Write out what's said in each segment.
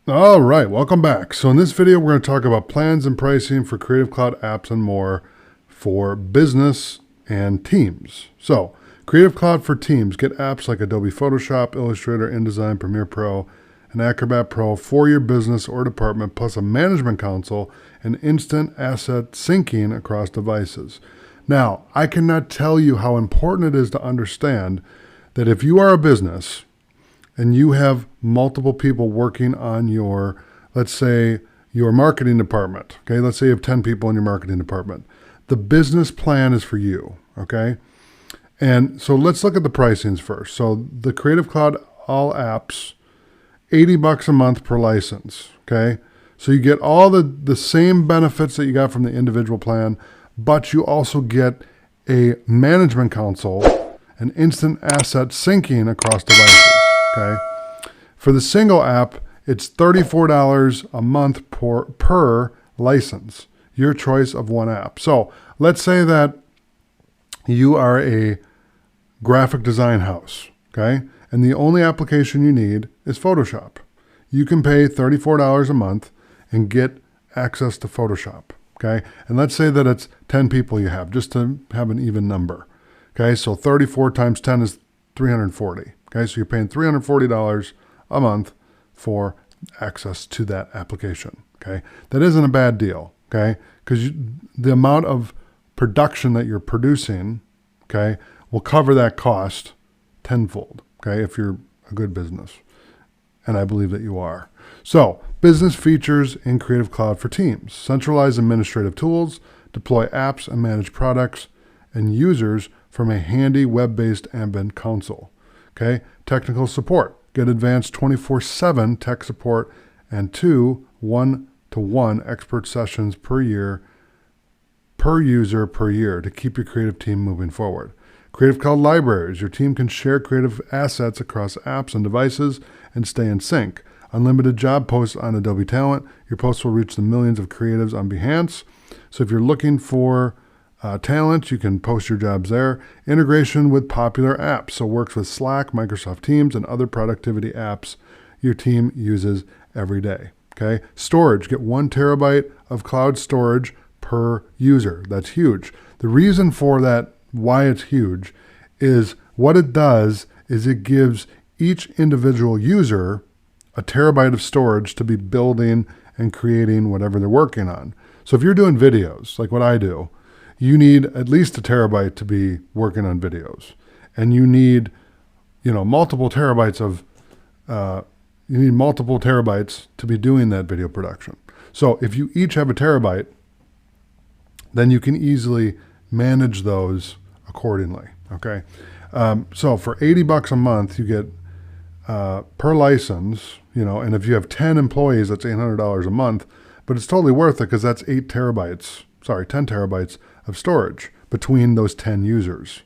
All right, welcome back. So in this video, we're going to talk about plans and pricing for Creative Cloud apps and more for business and teams. So Creative Cloud for teams, get apps like Adobe Photoshop, Illustrator, InDesign, Premiere Pro, and Acrobat Pro for your business or department, plus a management console and instant asset syncing across devices. Now, I cannot tell you how important it is to understand that if you are a business and you have multiple people working on your, let's say, your marketing department, okay? Let's say you have 10 people in your marketing department. The business plan is for you, okay? And so let's look at the pricings first. So the Creative Cloud All Apps, $80 a month per license, okay? So you get all the same benefits that you got from the individual plan, but you also get a management console and instant asset syncing across devices. Okay. For the single app, it's $34 a month per license, your choice of one app. So let's say that you are a graphic design house, okay? And the only application you need is Photoshop. You can pay $34 a month and get access to Photoshop, okay? And let's say that it's 10 people you have, just to have an even number, okay? So 34 times 10 is 340. Okay, so you're paying $340 a month for access to that application. Okay, that isn't a bad deal. Okay, because the amount of production that you're producing, okay, will cover that cost tenfold. Okay, if you're a good business, and I believe that you are. So, business features in Creative Cloud for teams: centralized administrative tools, deploy apps and manage products and users from a handy web-based ambient console. Okay, technical support, get advanced 24/7 tech support and 2 1-to-1 expert sessions per year, per user per year to keep your creative team moving forward. Creative Cloud libraries, your team can share creative assets across apps and devices and stay in sync. Unlimited job posts on Adobe Talent, your posts will reach the millions of creatives on Behance. So if you're looking for talent, you can post your jobs there. Integration with popular apps, so works with Slack, Microsoft Teams, and other productivity apps your team uses every day. Okay, storage, get 1 terabyte of cloud storage per user. That's huge. The reason for that, why it's huge, is what it does is it gives each individual user a terabyte of storage to be building and creating whatever they're working on. So if you're doing videos, like what I do, you need at least a terabyte to be working on videos, and you need, multiple terabytes to be doing that video production. So if you each have a terabyte, then you can easily manage those accordingly. Okay, so for $80 a month, you get per license, and if you have 10 employees, that's $800 a month, but it's totally worth it because that's 10 terabytes of storage between those 10 users.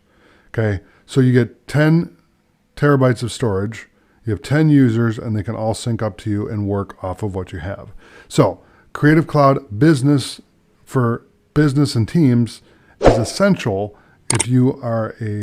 Okay, so you get 10 terabytes of storage, you have 10 users, and they can all sync up to you and work off of what you have. So Creative Cloud Business for business and teams is essential if you are a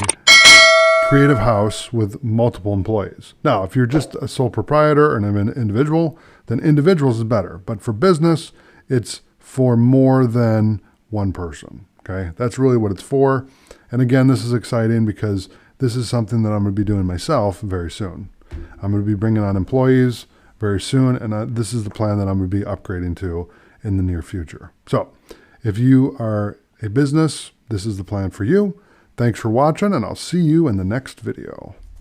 creative house with multiple employees. Now, if you're just a sole proprietor or an individual, then individuals is better. But for business, it's for more than one person. Okay, that's really what it's for. And again, this is exciting because this is something that I'm going to be doing myself very soon. I'm going to be bringing on employees very soon, and this is the plan that I'm going to be upgrading to in the near future. So if you are a business, this is the plan for you. Thanks for watching, and I'll see you in the next video.